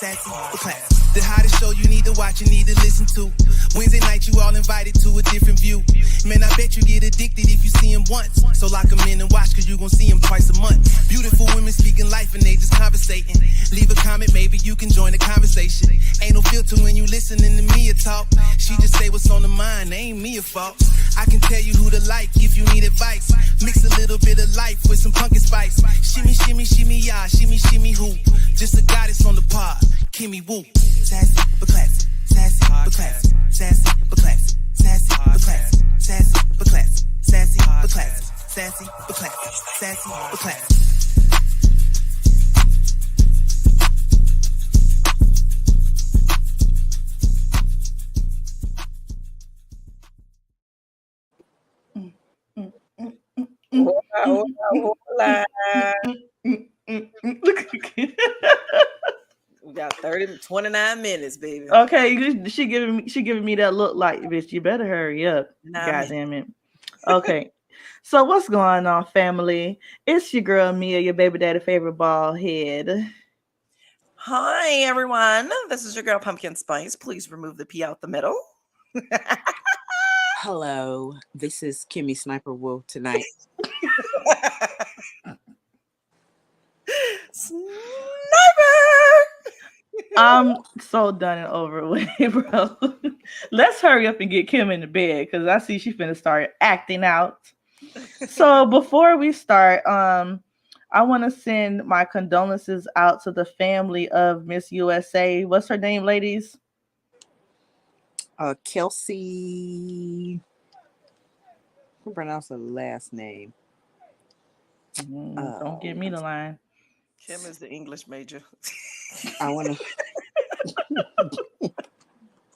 Sassy but classy. The hottest show you need to watch, you need to listen to. Wednesday night, you all invited to a different view. Man, I bet you get addicted if you see him once. So lock him in and watch, cause you gon' see him twice a month. Beautiful women speaking life and they just conversating. Leave a comment, maybe you can join the conversation. Ain't no filter when you listening to me talk. She just say what's on the mind, ain't me a fault. I can tell you who to like if you need advice. Mix a little bit of life with some pumpkin spice. Shimmy, shimmy, shimmy, yeah, shimmy, shimmy, who? Just a goddess on the pod, Kimmy Woo. Sassy but classy, sassy but classy, sassy but classy, sassy but classy, sassy but classy, sassy but classy, sassy but classy, sassy but classy. Hola, hola, hola. We got 29 minutes, baby. Okay, she giving me that look like, bitch, you better hurry up. God damn it. Okay. So what's going on, family? It's your girl Mia, your baby daddy favorite bald head. Hi, everyone. This is your girl Pumpkin Spice. Please remove the P out the middle. Hello, this is Kimmy Sniper Wolf tonight. Sniper! I'm so done and over with, bro. Let's hurry up and get Kim in the bed because I see she finna start acting out. So before we start, I want to send my condolences out to the family of Miss USA. What's her name, ladies? Kelsey. Who pronounce her last name? Don't give me the line. Kim is the English major. I want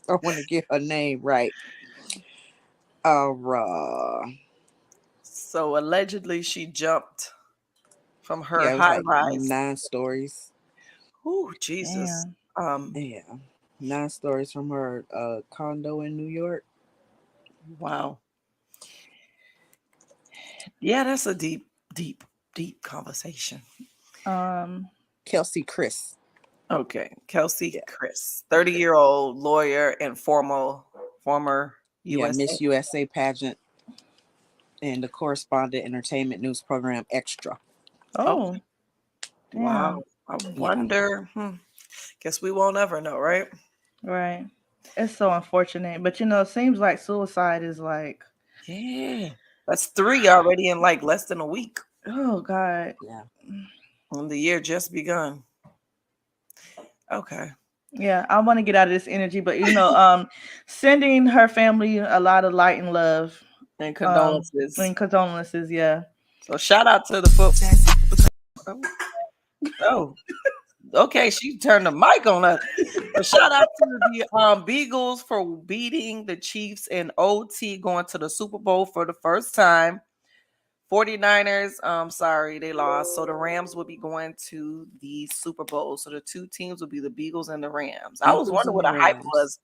to get her name right. So allegedly she jumped from her high rise. 9 stories. Oh, Jesus. Yeah. 9 stories from her condo in New York. Wow. Yeah, that's a deep conversation. Kelsey Chris. Okay, Kelsey Chris, 30-year-old lawyer and former USA. Miss USA pageant and the correspondent entertainment news program Extra. Oh, wow. I wonder. Guess we won't ever know, right? Right. It's so unfortunate, but it seems like suicide is like. Yeah, that's 3 already in like less than a week. Oh God. Yeah. And the year just begun. Okay. Yeah, I want to get out of this energy, but sending her family a lot of light and love and condolences. Yeah. So shout out to the football. Oh, okay. She turned the mic on us. But shout out to the Beagles for beating the Chiefs in OT, going to the Super Bowl for the first time. 49ers, sorry, they lost. So the Rams will be going to the Super Bowl. So the 2 teams will be the Beagles and the Rams. I was wondering what the hype was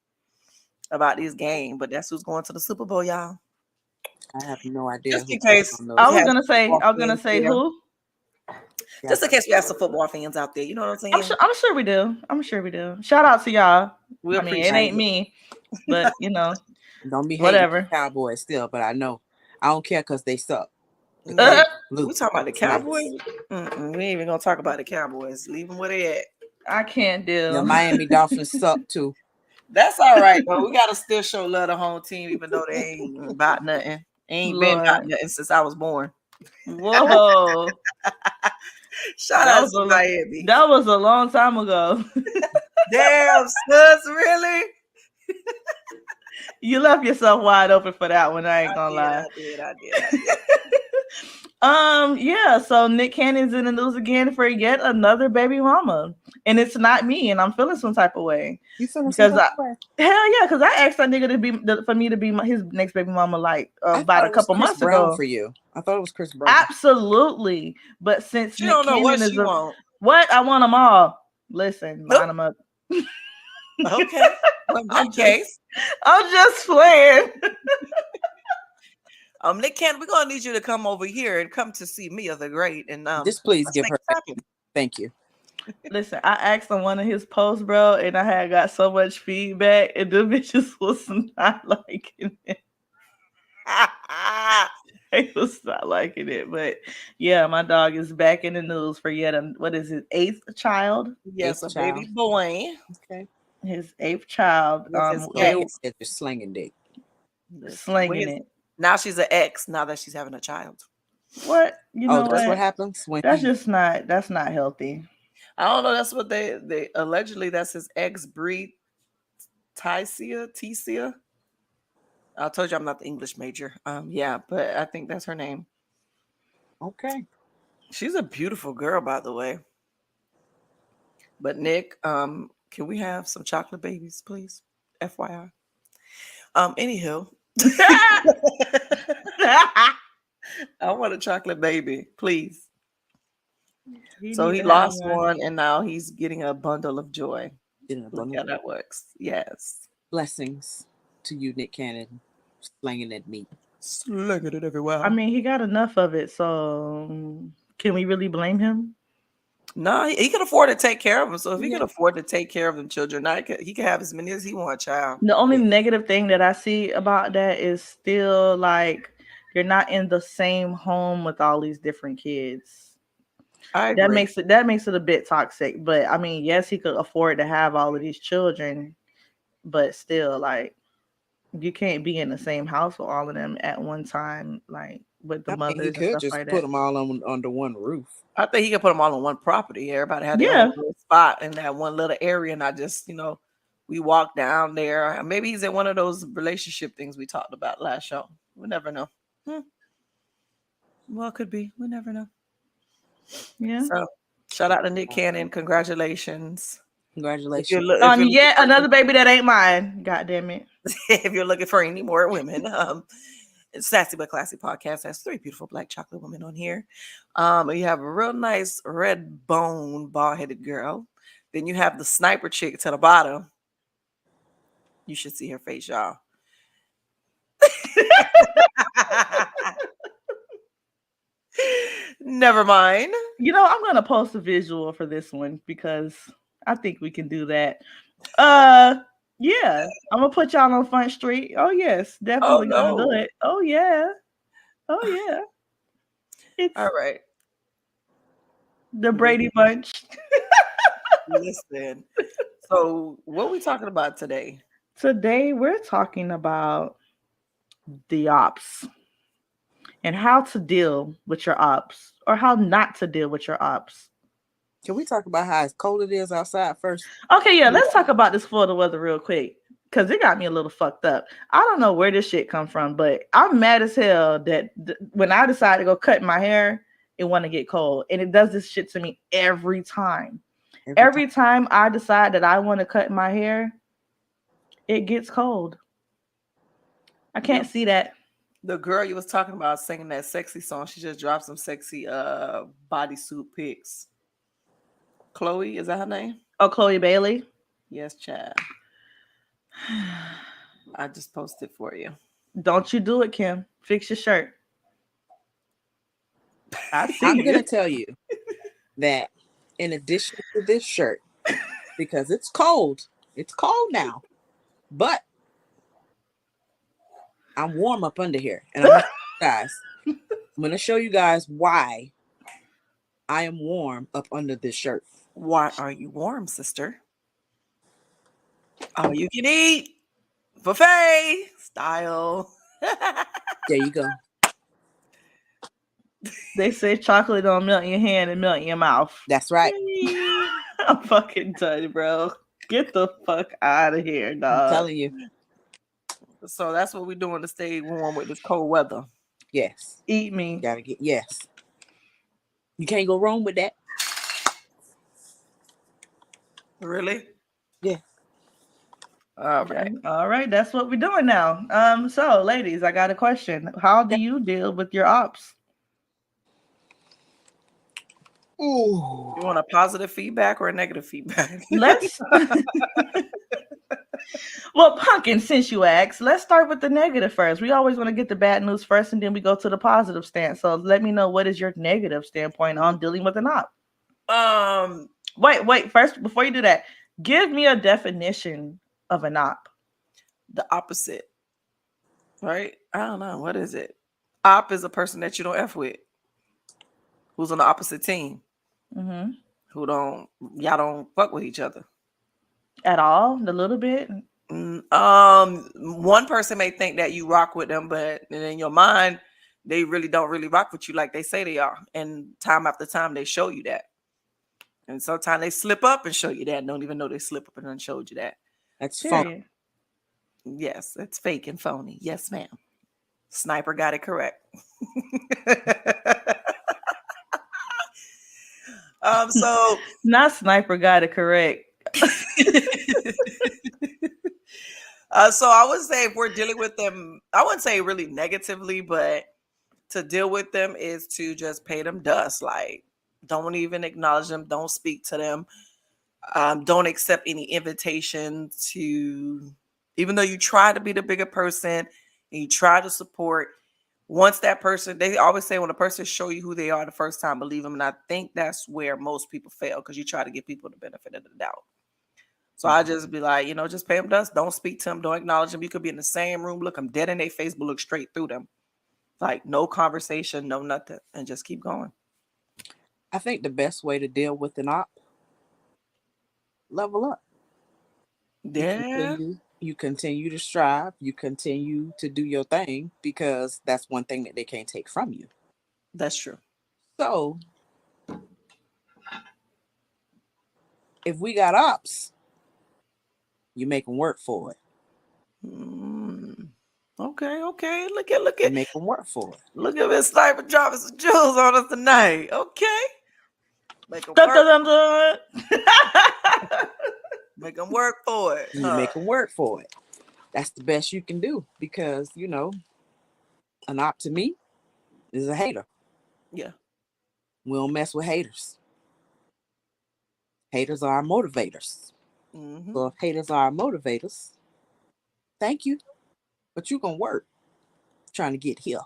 about this game, but that's who's going to the Super Bowl, y'all. I have no idea. Just in case. I was gonna say who? Just in case we have some football fans out there. You know what I'm saying? I'm sure we do. Shout out to y'all. I mean, it ain't me, but Don't be whatever. Cowboys still, but I know. I don't care because they suck. We talking about the Cowboys? We ain't even gonna talk about the Cowboys. Leave them where they at. I can't deal. The Miami Dolphins suck too. That's all right, though. We gotta still show love to home team, even though they ain't about nothing. Ain't been about nothing since I was born. Whoa! Shout out to Miami. That was a long time ago. Damn, sus, really? You left yourself wide open for that one. I ain't gonna lie. I did. Yeah, so Nick Cannon's in the news again for yet another baby mama. And it's not me, and I'm feeling some type of way. You feeling some type of way? Hell yeah, because I asked that nigga for me to be his next baby mama like about a couple months ago. For you. I thought it was Chris Brown. Absolutely. But since you don't know what she want. What? I want them all. Listen, line them up. Okay. Well, in that case. I'm just playing. Nick Cannon, we're gonna need you to come over here and come to see Mia the Great. And just please give her a second. Thank you. Listen, I asked on one of his posts, bro, and I had got so much feedback, and the bitches was not liking it. They was not liking it, but yeah, my dog is back in the news for yet what is it, 8th child? Yes, Eighth a baby child. boy. Okay. His 8th child. With his They ex. said you're slinging dick. Slinging it. Now she's an ex. Now that she's having a child. What? You know That's what? what happens when That's just not. That's not healthy. I don't know. That's what they allegedly. That's his ex, Bree Tecia. I told you I'm not the English major. Yeah, but I think that's her name. Okay. She's a beautiful girl, by the way. But Nick, can we have some chocolate babies, please? FYI. Anywho. I want a chocolate baby, please. So he lost one, and now he's getting a bundle of joy. Look how that works. Yes. Blessings to you, Nick Cannon, slinging that meat. Slinging it everywhere. I mean, he got enough of it, so can we really blame him? No, he can afford to take care of them. So if he can afford to take care of them children, he can have as many as he wants, child. The only negative thing that I see about that is still like you're not in the same home with all these different kids. That makes it a bit toxic. But I mean, yes, he could afford to have all of these children, but still, like, you can't be in the same house with all of them at one time, like with the mothers. He could just like put them all under one roof. I think he could put them all on one property. Everybody had their own little spot in that one little area, and I just, we walk down there. Maybe he's in one of those relationship things we talked about last show. We never know. Well, it could be. We never know. Yeah. So, shout out to Nick Cannon. Congratulations. Congratulations. On yet another baby that ain't mine. God damn it. If you're looking for any more women, it's Sassy but Classy Podcast has 3 beautiful black chocolate women on here. You have a real nice red bone, bald-headed girl. Then you have the sniper chick to the bottom. You should see her face, y'all. Never mind. I'm gonna post a visual for this one because I think we can do that. Yeah, I'm gonna put y'all on Front Street. Oh yes, definitely gonna do it. Oh yeah. It's all right. The Brady Bunch. Listen. So, what are we talking about today? Today we're talking about the ops and how to deal with your ops or how not to deal with your ops. Can we talk about how cold it is outside first? Okay, yeah, let's talk about this Florida weather real quick because it got me a little fucked up. I don't know where this shit come from, but I'm mad as hell that when I decide to go cut my hair, it want to get cold. And it does this shit to me every time. Every time I decide that I want to cut my hair, it gets cold. I can't see that. The girl you was talking about singing that sexy song, she just dropped some sexy bodysuit pics. Chloe, is that her name? Oh, Chloe Bailey? Yes, child. I just posted for you. Don't you do it, Kim. Fix your shirt. I'm going to tell you that in addition to this shirt, because it's cold now, but I'm warm up under here. And I'm going to show you guys why I am warm up under this shirt. Why are you warm, sister? Oh, you can eat. Buffet style. There you go. They say chocolate don't melt in your hand and melt in your mouth. That's right. I'm fucking done, bro. Get the fuck out of here, dog. I'm telling you. So that's what we're doing to stay warm with this cold weather. Yes. Eat me. Gotta get, yes. You can't go wrong with that. Really? Yeah. All right. All right. That's what we're doing now. So ladies, I got a question. How do you deal with your ops? Ooh. You want a positive feedback or a negative feedback? Let's well, Pumpkin, since you asked, let's start with the negative first. We always want to get the bad news first and then we go to the positive stance. So let me know, what is your negative standpoint on dealing with an op? Wait. First, before you do that, give me a definition of an op. The opposite, right? I don't know. What is it? Op is a person that you don't F with, who's on the opposite team, Mm-hmm. y'all don't fuck with each other. At all? A little bit? One person may think that you rock with them, but in your mind, they really don't really rock with you like they say they are. And time after time, they show you that. And sometimes they slip up and show you that. Don't even know they slip up and done showed you that. That's fun. Period. Yes, it's fake and phony. Yes, ma'am. Sniper got it correct. So Not Sniper got it correct. So I would say if we're dealing with them, I wouldn't say really negatively, but to deal with them is to just pay them dust. Like, don't even acknowledge them. Don't speak to them. Don't accept any invitation to, even though you try to be the bigger person and you try to support. Once that person, they always say when a person show you who they are the first time, believe them. And I think that's where most people fail, because you try to give people the benefit of the doubt. So I just be like, just pay them dust. Don't speak to them. Don't acknowledge them. You could be in the same room, look them dead in their face, but look straight through them. Like, no conversation, no nothing, and just keep going. I think the best way to deal with an op, level up. Yeah, You continue to strive. You continue to do your thing, because that's one thing that they can't take from you. that's true. So if we got ops, you make them work for it. Okay. Look You at make them work for it. look at Miss Sniper dropping some jewels on us tonight. Okay, make them Dun, work. dun, dun, dun. Make them work for it. You make them work for it. That's the best you can do, because an op to me is a hater. Yeah. We don't mess with haters. Haters are our motivators. Mm-hmm. So if haters are our motivators, thank you, but you're gonna work trying to get here.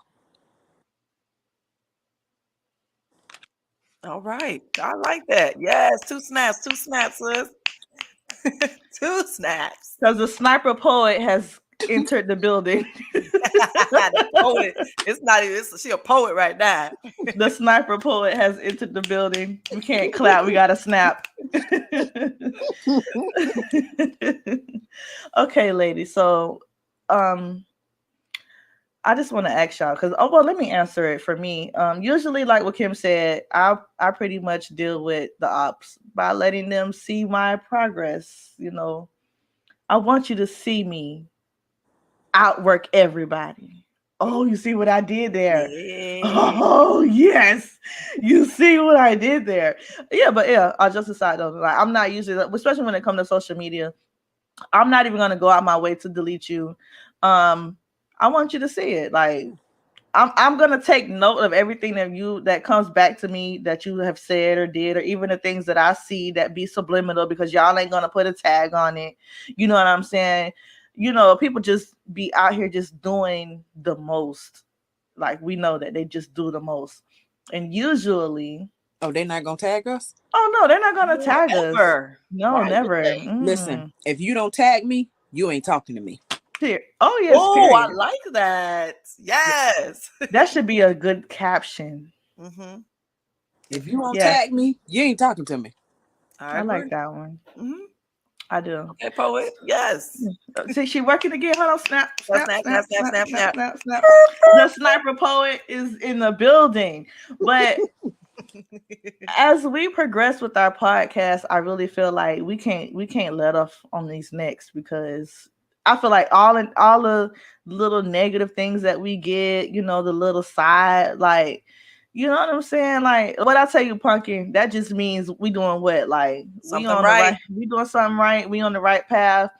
All right, I like that. Yes, 2 snaps, sis. 2 snaps. Because the Sniper Poet has entered the building. The poet. It's not even. She a poet right now. The Sniper Poet has entered the building. We can't clap. We got to snap. Okay, ladies. So, I just want to ask y'all, because let me answer it for me. Usually, like what Kim said, I pretty much deal with the ops by letting them see my progress. I want you to see me outwork everybody. Oh, you see what I did there? Yeah. Oh, yes. You see what I did there. Yeah, but I'll just decide though. Like, I'm not usually, especially when it comes to social media, I'm not even gonna go out my way to delete you. I want you to see it. Like, I'm gonna take note of everything that comes back to me that you have said or did, or even the things that I see that be subliminal, because y'all ain't gonna put a tag on it. You know what I'm saying? People just be out here just doing the most. Like, we know that they just do the most. And usually, they're not gonna tag us? Oh no, they're not gonna tag us. No, Right. never. Listen, if you don't tag me, you ain't talking to me. Here. Oh yes. Oh, period. I like that. Yes. That should be a good caption. Mm-hmm. If you don't tag me, you ain't talking to me. I like that one. Mm-hmm. I do. Okay, poet. Yes. See, she working again. Hold on. Snap. The Sniper Poet is in the building. But as we progress with our podcast, I really feel like we can't let off on these necks, because I feel like all the little negative things that we get, the little side, like, you know what I'm saying? Like, what I tell you, Pumpkin, that just means we doing what? Like, something right. We doing something right. We on the right path,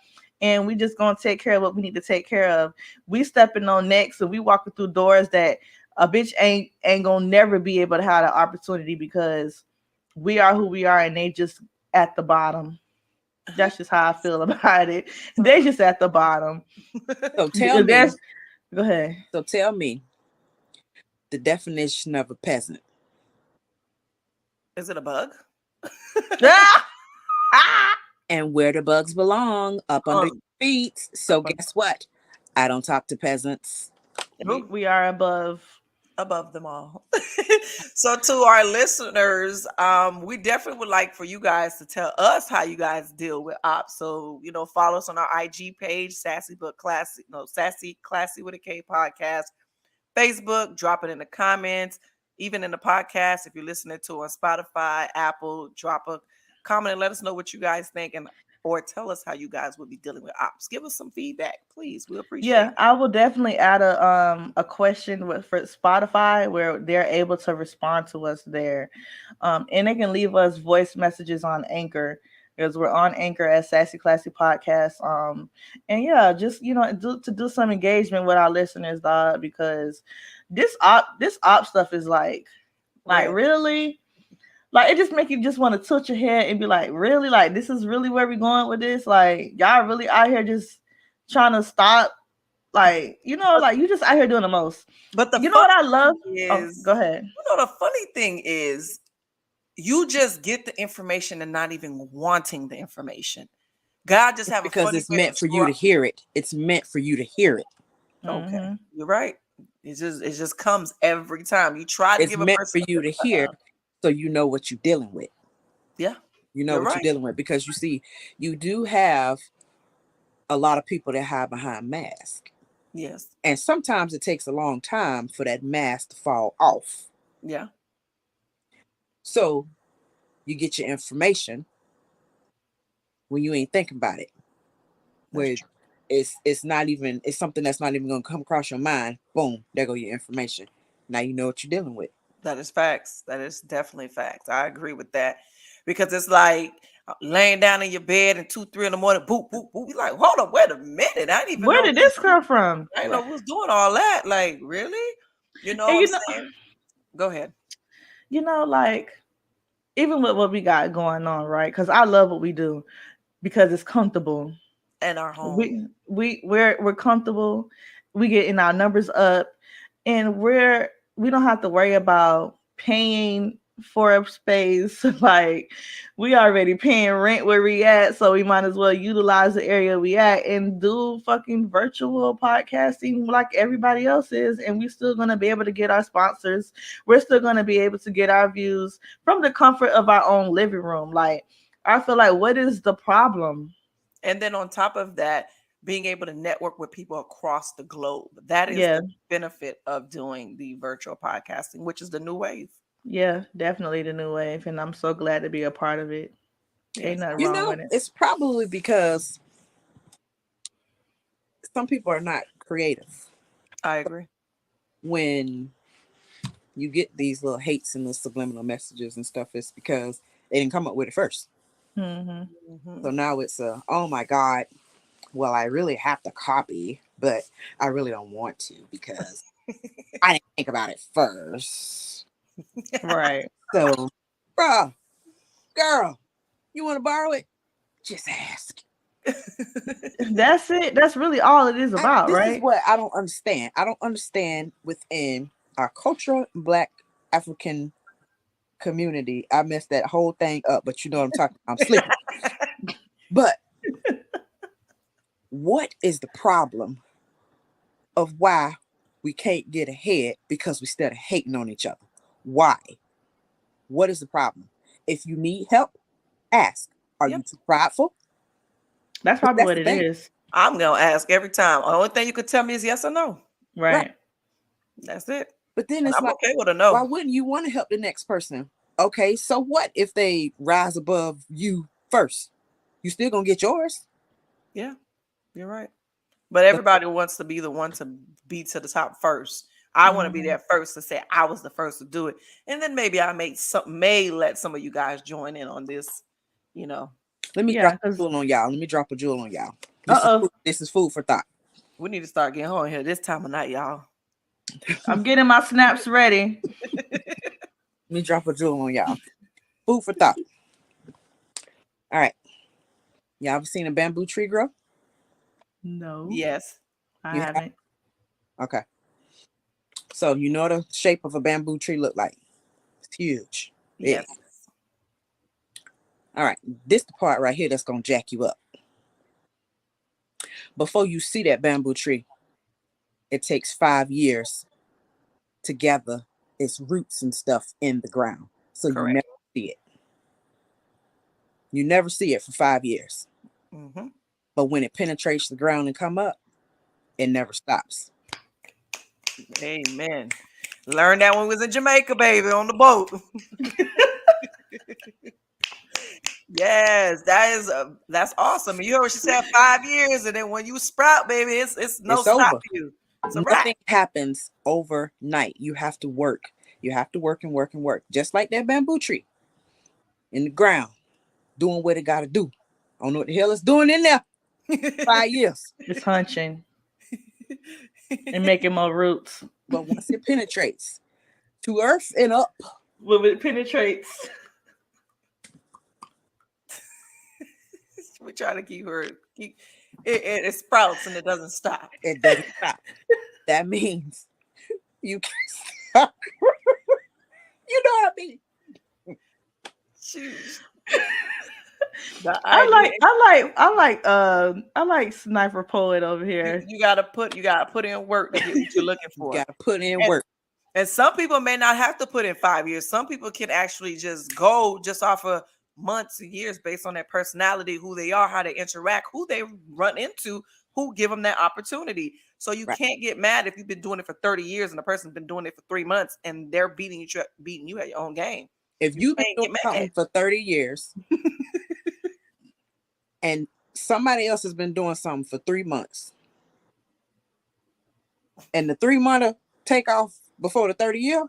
and we just gonna take care of what we need to take care of. We stepping on necks, and we walking through doors that a bitch ain't gonna never be able to have the opportunity, because we are who we are, and they just at the bottom. That's just how I feel about it. They just at the bottom. So tell me. Go ahead. So tell me the definition of a peasant. Is it a bug? And where the bugs belong, up under your feet. So Up under- guess what? I don't talk to peasants. We are above them all. So to our listeners, we definitely would like for you guys to tell us how you guys deal with ops. So, follow us on our IG page, Sassy But Classy, Sassy Classy with a K podcast. Facebook, drop it in the comments, even in the podcast. If you're listening to on Spotify, Apple, drop a comment and let us know what you guys think, or tell us how you guys would be dealing with ops. Give us some feedback, please. We appreciate it. I will definitely add a question for Spotify where they're able to respond to us there. And they can leave us voice messages on Anchor, because we're on Anchor at Sassy Classy Podcast. And just do some engagement with our listeners, dog, because this op stuff is like really, like, it just make you just want to tilt your head and be like, really, like, this is really where we're going with this? Like, y'all really out here just trying to stop, like, like, you just out here doing the most. But what I love is, go ahead. The funny thing is, you just get the information and not even wanting the information. God just have because it's meant for you to hear it. It's meant for you to hear it. Okay, you're right. It just comes every time you try to give a person. It's meant for you to hear, so you know what you're dealing with. Yeah, you know what you're dealing with, because you see, you do have a lot of people that hide behind masks. Yes, and sometimes it takes a long time for that mask to fall off. Yeah. So you get your information when you ain't thinking about it. Where it's something that's not even going to come across your mind. Boom, there go your information. Now you know what you're dealing with. That is facts. That is definitely facts. I agree with that, because it's like laying down in your bed and 2, 3 in the morning, boop, boop, boop. You're like, hold up, wait a minute. I didn't even Where did this come from? I didn't know who's doing all that. Like, really? You know what I'm saying? Go ahead. Like, even with what we got going on, right? Because I love what we do because it's comfortable. And our home. We're comfortable. We getting our numbers up, and we don't have to worry about paying for a space. Like, we already paying rent where we at, so we might as well utilize the area we at and do fucking virtual podcasting like everybody else is. And we're still gonna be able to get our sponsors. We're still gonna be able to get our views from the comfort of our own living room. Like, I feel like, what is the problem? And then on top of that, being able to network with people across the globe. That is the benefit of doing the virtual podcasting, which is the new wave. Yeah, definitely the new wave. And I'm so glad to be a part of it. Ain't nothing wrong with it. It's probably because some people are not creative. I agree. When you get these little hates and the subliminal messages and stuff, it's because they didn't come up with it first. So now it's oh my God, well, I really have to copy, but I really don't want to because I didn't think about it first. Right. So, girl, you want to borrow it? Just ask. That's it. That's really all it is about, right? This is what I don't understand. I don't understand within our culture, Black African community. I messed that whole thing up, but you know what I'm talking about. I'm sleeping. But what is the problem of why we can't get ahead because we started hating on each other? Why? What is the problem? If you need help, ask. Are you too prideful? That's probably what it is. I'm going to ask every time. The only thing you could tell me is yes or no. Right. That's it. But then it's I'm like, okay with a no. Why wouldn't you want to help the next person? Okay, so what if they rise above you first? You still going to get yours? Yeah, you're right. But everybody wants to be the one to be to the top first. I want to be there first to say I was the first to do it. And then maybe I may let some of you guys join in on this, Let me drop a jewel on y'all. This is food for thought. We need to start getting on here this time of night, y'all. I'm getting my snaps ready. Let me drop a jewel on y'all. Food for thought. All right. Y'all ever seen a bamboo tree grow? No. Yes. I haven't. Okay. So you know what the shape of a bamboo tree look like? It's huge. Yes. All right, this the part right here that's gonna jack you up. Before you see that bamboo tree, it takes 5 years to gather its roots and stuff in the ground. So Correct. You never see it. You never see it for 5 years. Mm-hmm. But when it penetrates the ground and come up, it never stops. Amen. Learned that when we was in Jamaica, baby, on the boat. Yes, that's awesome. You heard what she said, 5 years, and then when you sprout, baby, it's no It's stop over. for you. It's a Nothing happens overnight. You have to work. You have to work and work and work. Just like that bamboo tree in the ground, doing what it got to do. I don't know what the hell it's doing in there. 5 years. It's hunching and making more roots. But once it penetrates to earth and up, when it penetrates, we try to keep it sprouts and it doesn't stop. It doesn't stop. That means you can't stop. You know what I mean? I like Sniper Poet over here. You gotta put in work to get what you're looking for. You gotta put in work. And some people may not have to put in 5 years. Some people can actually just go just off of months and years based on their personality, who they are, how they interact, who they run into, who give them that opportunity. So you can't get mad if you've been doing it for 30 years and the person's been doing it for 3 months and they're beating you at your own game. If you've been doing something for 30 years and somebody else has been doing something for 3 months and the 3-month take off before the 30 year,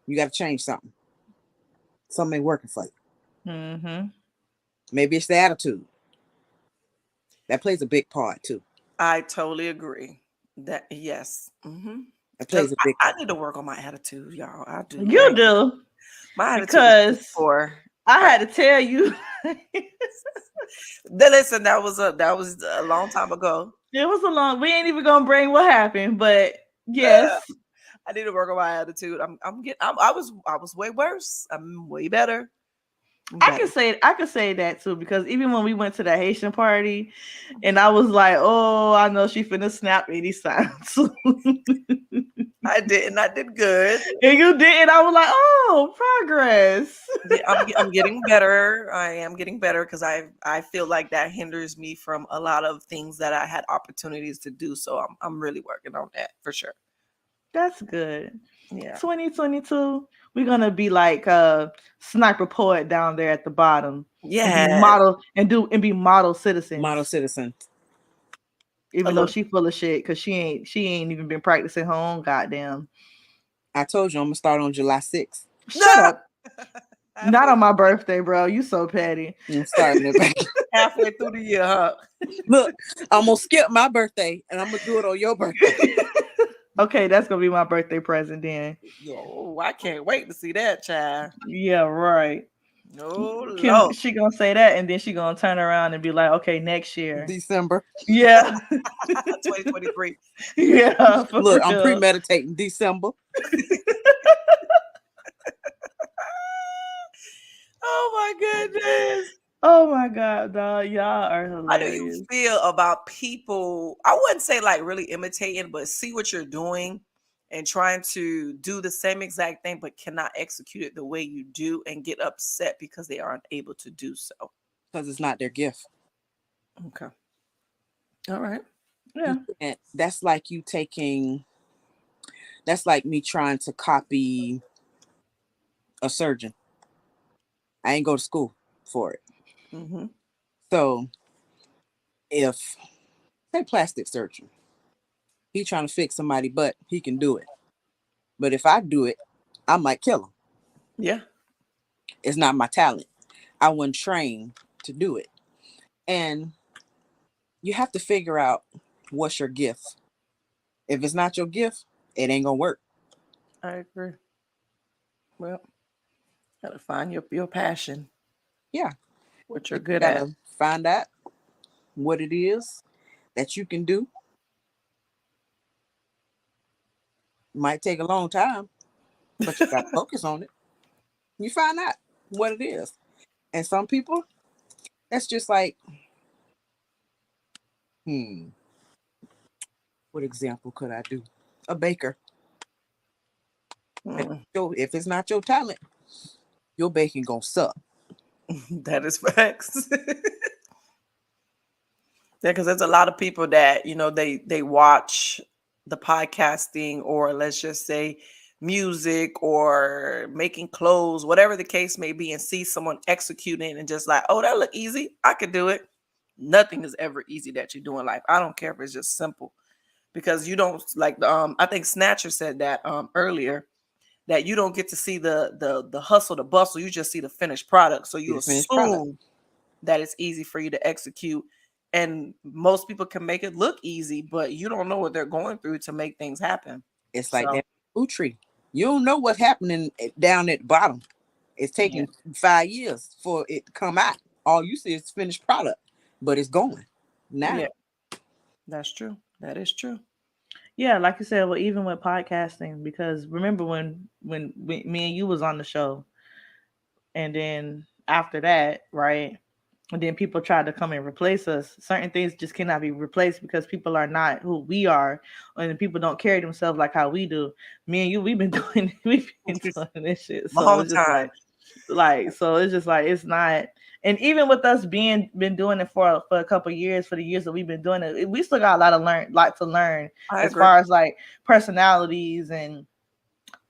you got to change something. Something ain't working for you. Mm-hmm. Maybe it's the attitude. That plays a big part too. I totally agree. That yes. Mm-hmm. That plays a big part. I need to work on my attitude, y'all. I do. You do. My attitude because I had to tell you. Listen, that was a long time ago. It was a long. We ain't even gonna bring what happened, but yes, I need to work on my attitude. I was way worse. I'm way better. I could say that too, because even when we went to the Haitian party, and I was like, "Oh, I know she finna snap any sounds." I did good, and you did. I was like, "Oh, progress." I'm getting better. I am getting better because I feel like that hinders me from a lot of things that I had opportunities to do. So I'm really working on that for sure. That's good. Yeah. 2022, we're gonna be like Sniper Poet down there at the bottom. Yeah. And be model citizens. Model citizens. Even though she full of shit, because she ain't even been practicing her own goddamn. I told you I'm gonna start on July 6th. Shut up. Not on my birthday, bro. You so petty. I'm starting it back. Halfway through the year, huh? Look, I'm gonna skip my birthday and I'm gonna do it on your birthday. Okay, that's gonna be my birthday present then. Oh, I can't wait to see that, child. Yeah, right. No, she gonna say that, and then she gonna turn around and be like, "Okay, next year, December." Yeah, 2023. Yeah. Look, I'm premeditating December. Oh my goodness. Oh my god, dog. Y'all are hilarious. How do you feel about people? I wouldn't say like really imitating, but see what you're doing and trying to do the same exact thing, but cannot execute it the way you do and get upset because they aren't able to do so. Because it's not their gift. Okay. All right. Yeah. And that's like me trying to copy a surgeon. I ain't go to school for it. Mm-hmm. So if, say, plastic surgeon, he trying to fix somebody's butt, he can do it. But if I do it, I might kill him. Yeah. It's not my talent. I wasn't trained to do it. And you have to figure out what's your gift. If it's not your gift, it ain't gonna work. I agree. Well, gotta find your passion. Yeah. What you're good at. Find out what it is that you can do. Might take a long time, but you got to focus on it. You find out what it is. And some people, that's just like, what example could I do? A baker. So if it's not your talent, your baking gonna suck. That is facts. Yeah, because there's a lot of people that, you know, they watch the podcasting, or let's just say music or making clothes, whatever the case may be, and see someone executing and just like, oh, that look easy, I could do it. Nothing is ever easy that you do in life. I don't care if it's just simple, because you don't like I think Snatcher said that earlier, that you don't get to see the hustle, the bustle. You just see the finished product. So you assume that it's easy for you to execute. And most people can make it look easy, but you don't know what they're going through to make things happen. It's like that food tree. You don't know what's happening down at the bottom. It's taking 5 years for it to come out. All you see is finished product, but it's going now. Yeah, that's true. That is true. Yeah, like you said, well, even with podcasting, because remember when me and you was on the show, and then after that, right? And then people try to come and replace us. Certain things just cannot be replaced because people are not who we are, and people don't carry themselves like how we do. Me and you, we've been doing this shit so it's just like so it's just like it's not. And even with us been doing it for a couple of years, for the years that we've been doing it, we still got a lot to learn as far as like personalities and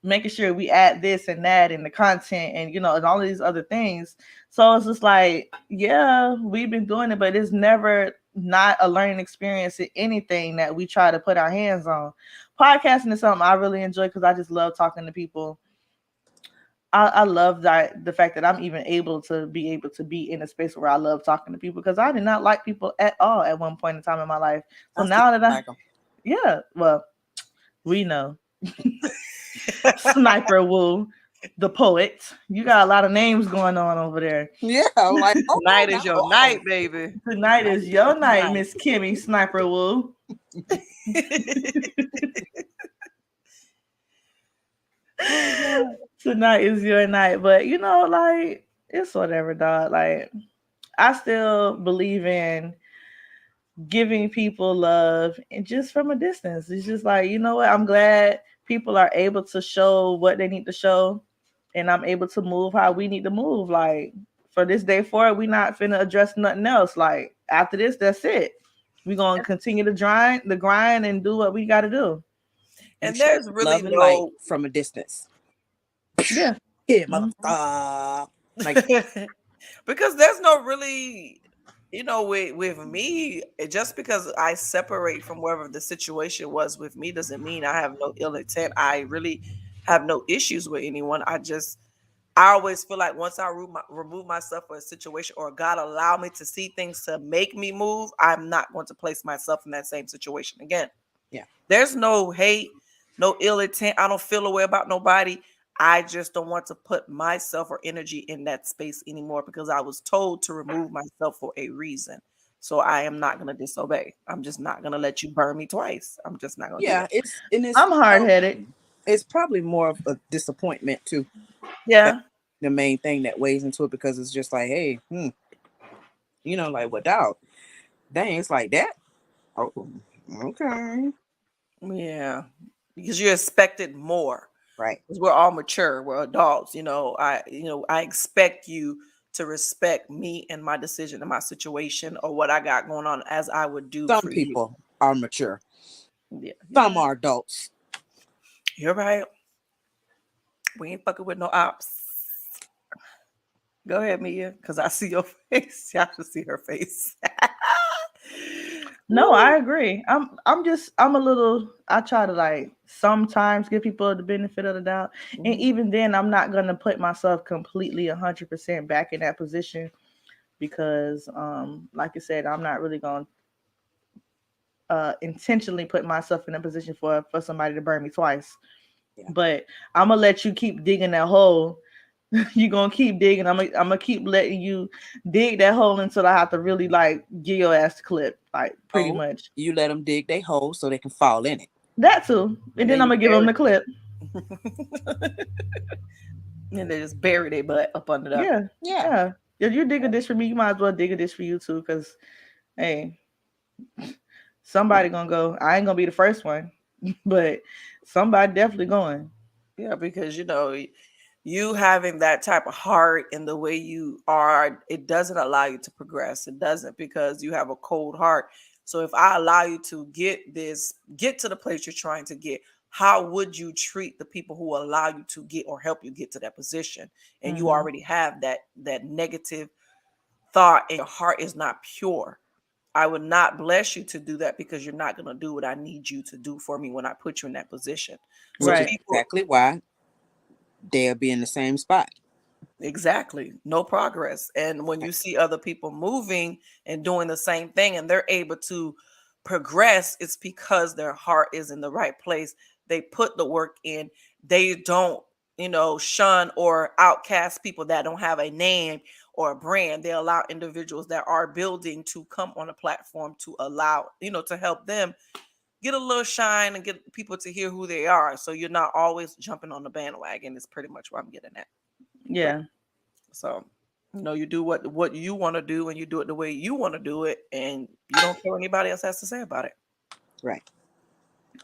making sure we add this and that and the content and, you know, and all of these other things. So it's just like, yeah, we've been doing it, but it's never not a learning experience in anything that we try to put our hands on. Podcasting is something I really enjoy because I just love talking to people. I love that the fact that I'm even able to be in a space where I love talking to people, because I did not like people at all at one point in time in my life. So now that well, we know. Sniper Woo, the poet. You got a lot of names going on over there. Yeah, like tonight is your night, baby. Tonight is your night, Miss Kimmy Sniper Woo. Tonight is your night, but you know, like it's whatever, dog. Like I still believe in giving people love and just from a distance. It's just like, you know what? I'm glad people are able to show what they need to show, and I'm able to move how we need to move. Like for this day forward, we not finna address nothing else. Like after this, that's it. We're gonna continue to grind and do what we gotta do. And there's really no from a distance. Yeah. Like because there's no really, you know, with me, just because I separate from wherever the situation was with me doesn't mean I have no ill intent. I really have no issues with anyone. I always feel like once I remove myself from a situation, or God allow me to see things to make me move, I'm not going to place myself in that same situation again. Yeah. There's no hate, no ill intent. I don't feel a way about nobody. I just don't want to put myself or energy in that space anymore, because I was told to remove myself for a reason. So I am not going to disobey. I'm just not going to let you burn me twice. I'm just not going to. Yeah, I'm hard-headed. It's probably more of a disappointment too. Yeah. The main thing that weighs into it, because it's just like, hey, you know, like what dog? Dang, it's like that. Oh, okay. Yeah, because you expected more. Right. Because we're all mature. We're adults. I expect you to respect me and my decision and my situation or what I got going on, as I would do. Some people are mature. Yeah. Some are adults. You're right. We ain't fucking with no ops. Go ahead, Mia, because I see your face. Y'all should see her face. No, I agree. I try to like sometimes give people the benefit of the doubt. Mm-hmm. And even then, I'm not going to put myself completely 100% back in that position, because like I said, I'm not really going to intentionally put myself in a position for somebody to burn me twice. Yeah. But I'm going to let you keep digging that hole. You're gonna keep digging. I'm gonna keep letting you dig that hole until I have to really like give your ass the clip, like pretty much. You let them dig their hole so they can fall in it. That too, and then I'm gonna give them the clip. And they just bury their butt up under that. Yeah. If you dig a dish for me, you might as well dig a dish for you too. Cause hey, somebody gonna go. I ain't gonna be the first one, but somebody definitely going. Yeah, because you having that type of heart and the way you are, it doesn't allow you to progress. It doesn't, because you have a cold heart. So if I allow you to get to the place you're trying to get, how would you treat the people who allow you to get or help you get to that position? And you already have that negative thought and your heart is not pure. I would not bless you to do that, because you're not going to do what I need you to do for me when I put you in that position. So Right. Exactly why they'll be in the same spot. Exactly. No progress. And when you see other people moving and doing the same thing and they're able to progress, it's because their heart is in the right place. They put the work in. They don't, shun or outcast people that don't have a name or a brand. They allow individuals that are building to come on a platform to allow, to help them get a little shine and get people to hear who they are. So you're not always jumping on the bandwagon. Is pretty much what I'm getting at. Yeah. So, you do what you want to do, and you do it the way you want to do it, and you don't care what anybody else has to say about it. Right.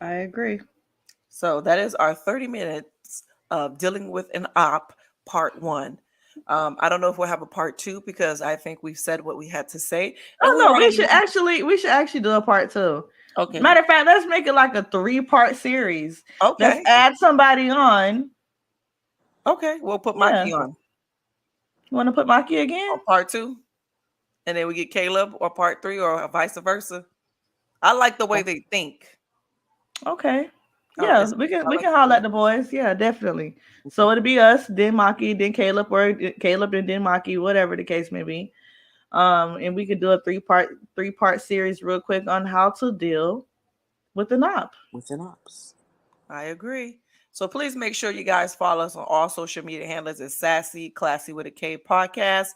I agree. So that is our 30 minutes of dealing with an op, part 1. I don't know if we'll have a part 2, because I think we've said what we had to say. Oh no, we should actually do a part 2. Okay. Matter of fact, let's make it like a 3-part series. Okay. Let's add somebody on. Okay, we'll put Mikey on. You want to put Mikey again? On part 2, and then we get Caleb, or part 3, or vice versa. I like the way they think. Okay. Yeah, we can holler at the boys. Yeah, definitely. So it'll be us, then Maki, then Caleb, or Caleb and then Maki, whatever the case may be. And we could do a 3-part series real quick on how to deal with an op. With an ops. I agree. So please make sure you guys follow us on all social media handles at Sassy Classy with a K podcast.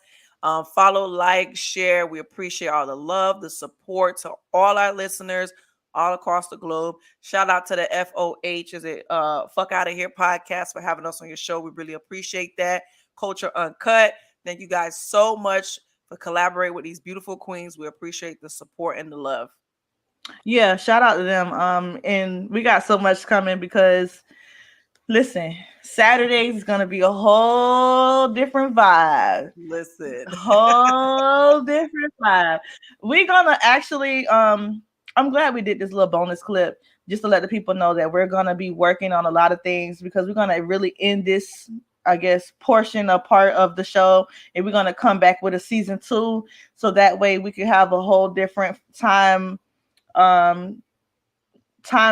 Follow, like, share. We appreciate all the love, the support to all our listeners all across the globe. Shout out to the FOH, Fuck Out of Here podcast, for having us on your show. We really appreciate that. Culture Uncut. Thank you guys so much for collaborating with these beautiful queens. We appreciate the support and the love. Yeah, shout out to them. And we got so much coming, because listen, Saturdays is gonna be a whole different vibe. Listen, whole different vibe. We're gonna actually I'm glad we did this little bonus clip just to let the people know that we're gonna be working on a lot of things, because we're gonna really end this, I guess, portion, a part of the show, and we're gonna come back with a season 2, so that way we can have a whole different time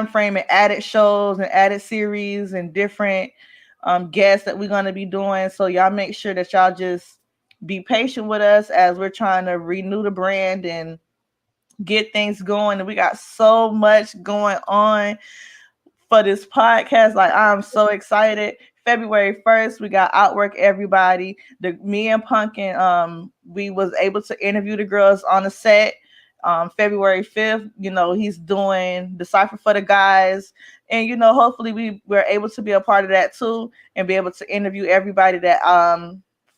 frame and added shows and added series and different guests that we're going to be doing. So y'all make sure that y'all just be patient with us as we're trying to renew the brand and get things going. And we got so much going on for this podcast. Like, I'm so excited. February 1st, we got Outwork Everybody. Me and Pumpkin, we was able to interview the girls on the set. February 5th, he's doing the Cypher for the Guys, and hopefully we're able to be a part of that too, and be able to interview everybody that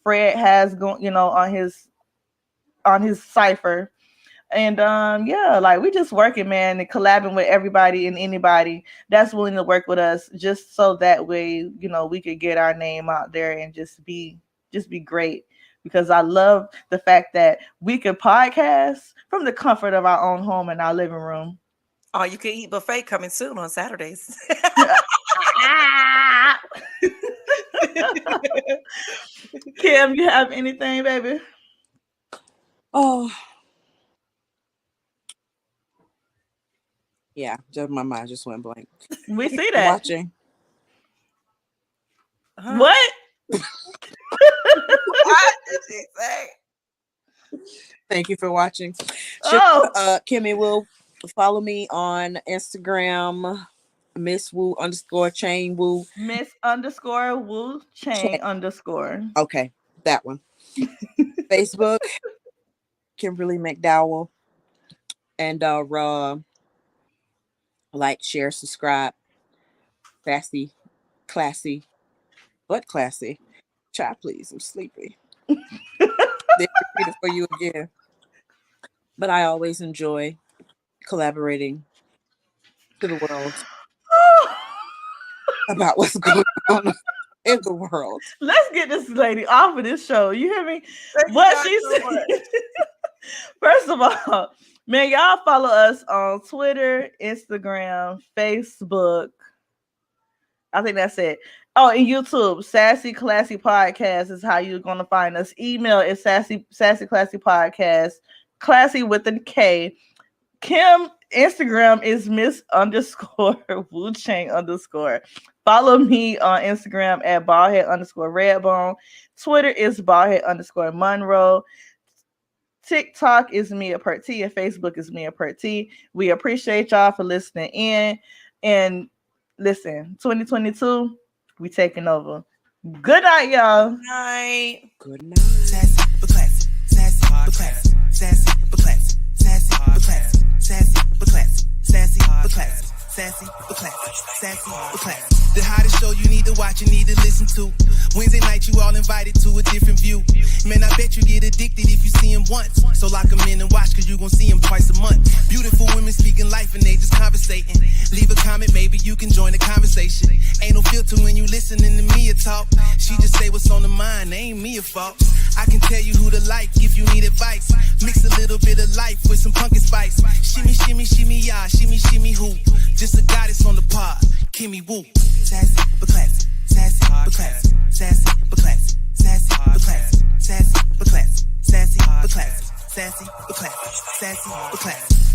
Fred has going, on his Cypher. And like, we just working, man, and collabing with everybody and anybody that's willing to work with us, just so that way we could get our name out there and just be great. Because I love the fact that we can podcast from the comfort of our own home and our living room. Oh, you can eat buffet coming soon on Saturdays. Kim, you have anything, baby? Oh, yeah, just my mind just went blank. We see that. Watching. What? What did she say? Thank you for watching. Kimmy will follow me on Instagram, Miss Woo _Chain Woo. Miss _Woo Chain _. Okay, that one. Facebook, Kimberly McDowell. And like, share, subscribe. Sassy, classy, but classy. Chat, please. I'm sleepy. They repeat it for you again. But I always enjoy collaborating to the world about what's going on in the world. Let's get this lady off of this show. You hear me? What she said. First of all, man, y'all follow us on Twitter, Instagram, Facebook. I think that's it. Oh, and YouTube, Sassy Classy Podcast is how you're gonna find us. Email is Sassy Classy Podcast, classy with an K. Kim Instagram is Miss_Wu Chang_. Follow me on Instagram at baldhead_redbone. Twitter is baldhead_Monroe. TikTok is Mia Pert T and Facebook is Mia Pert T. We appreciate y'all for listening in. And listen, 2022, we taking over. Good night, y'all. Good night. Good night. Sassy but classy, sassy but classy, sassy but classy, sassy but classy, sassy but classy, sassy but classy, sassy but classy, sassy but classy. The hottest show you need to watch, you need to listen to. Wednesday night, you all invited to a different view. Man, I bet you get addicted if you see him once. So lock him in and watch, cause you gon' see him twice a month. Beautiful women speaking life and they just conversating. Leave a comment, maybe you can join the conversation. Ain't no filter when you listening to Mia talk. She just say what's on the mind, ain't Mia fault. I can tell you who to like if you need advice. Mix a little bit of life with some pumpkin spice. Shimmy, shimmy, shimmy, yeah, shimmy, shimmy, who? Just a goddess on the pod, Kimmy Woo. Sassy but classy, sassy but classy, sassy but classy, sassy but classy, sassy but classy, sassy but classy, sassy but classy, sassy but classy.